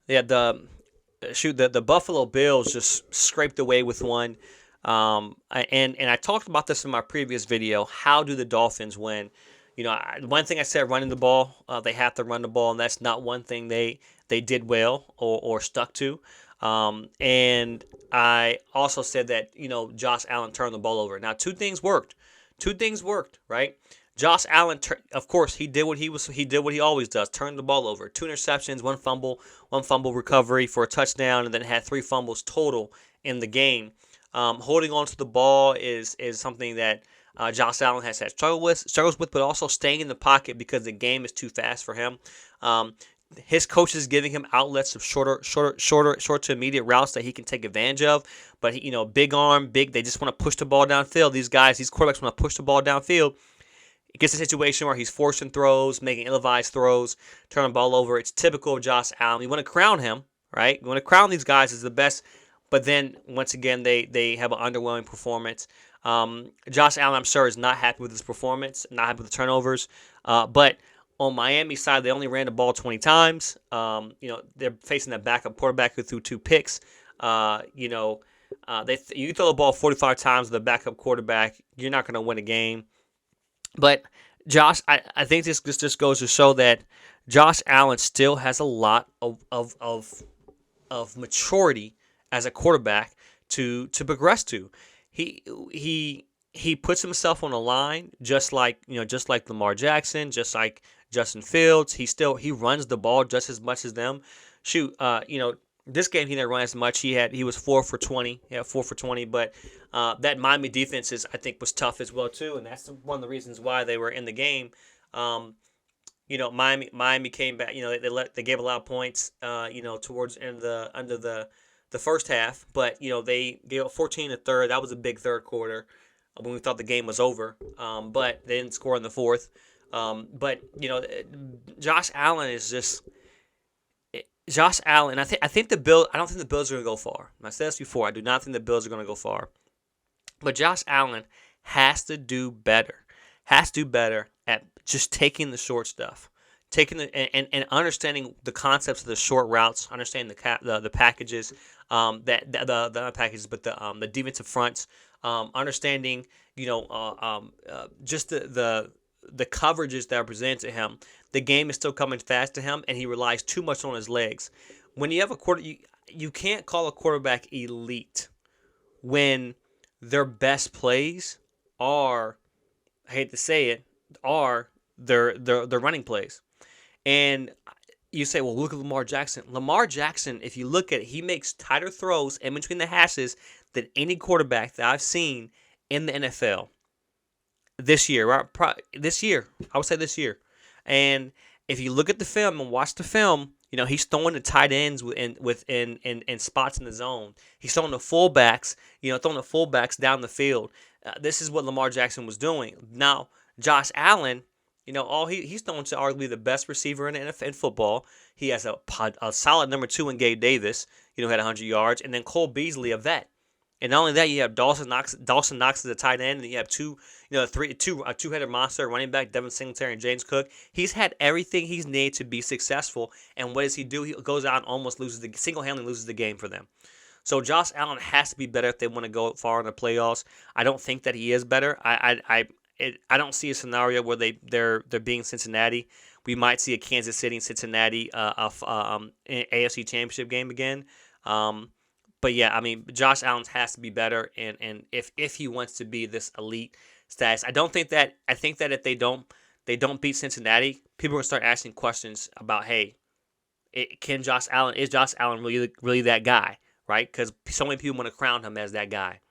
Yeah, the Buffalo Bills just scraped away with one. And I talked about this in my previous video. How do the Dolphins win? One thing I said, running the ball. They have to run the ball, and that's not one thing they did well or stuck to. And I also said that Josh Allen turned the ball over. Now, two things worked. Two things worked, right? Josh Allen, of course, he did what he always does, turned the ball over. Two interceptions, one fumble recovery for a touchdown, and then had three fumbles total in the game. Holding on to the ball is something that Josh Allen has had struggles with, but also staying in the pocket because the game is too fast for him. Um, his coach is giving him outlets of short to immediate routes that he can take advantage of. But big arm, big. They just want to push the ball downfield. These quarterbacks want to push the ball downfield. It gets a situation where he's forcing throws, making ill-advised throws, turning the ball over. It's typical of Josh Allen. You want to crown him, right? You want to crown these guys as the best, but then once again they have an underwhelming performance. Josh Allen, I'm sure, is not happy with his performance, not happy with the turnovers. But on Miami side, they only ran the ball 20 times. They're facing that backup quarterback who threw two picks. You throw the ball 45 times with the backup quarterback, you're not going to win a game. But Josh, I think this just goes to show that Josh Allen still has a lot of maturity as a quarterback to progress to. He puts himself on the line just like Lamar Jackson, just like Justin Fields. He runs the ball just as much as them. Shoot, this game he didn't run as much. He was 4 for 20. He had 4 for 20, but that Miami defense I think was tough as well too, and that's one of the reasons why they were in the game. Miami came back. They gave a lot of points. Towards the end of the first half, but they gave 14 in the third. That was a big third quarter when we thought the game was over. But they didn't score in the fourth. But Josh Allen is just. Josh Allen, I think the Bill. I don't think the Bills are going to go far. I said this before. I do not think the Bills are going to go far. But Josh Allen has to do better. Has to do better at just taking the short stuff, and understanding the concepts of the short routes, understanding the packages, the not packages, but the defensive fronts, understanding just the coverages that are presented to him. The game is still coming fast to him, and he relies too much on his legs. When you have you can't call a quarterback elite when their best plays are, I hate to say it, are their running plays. And you say, well, look at Lamar Jackson. Lamar Jackson, if you look at it, he makes tighter throws in between the hashes than any quarterback that I've seen in the NFL this year. Right? This year, I would say this year. And if you look at the film and watch the film, he's throwing the tight ends in spots in the zone. He's throwing the fullbacks, down the field. This is what Lamar Jackson was doing. Now, Josh Allen, he's throwing to arguably the best receiver in football. He has a solid number 2 in Gabe Davis, had 100 yards, and then Cole Beasley, a vet. And not only that, you have Dawson Knox as a tight end, and you have a two-headed monster running back, Devin Singletary and James Cook. He's had everything he's needed to be successful, and what does he do? He goes out and almost single-handedly loses the game for them. So Josh Allen has to be better if they want to go far in the playoffs. I don't think that he is better. I don't see a scenario where they're being Cincinnati. We might see a Kansas City and Cincinnati AFC Championship game again. But yeah, I mean, Josh Allen has to be better, and if he wants to be this elite status, I think that if they don't beat Cincinnati, people are gonna start asking questions about, hey, is Josh Allen really that guy, right? Because so many people want to crown him as that guy.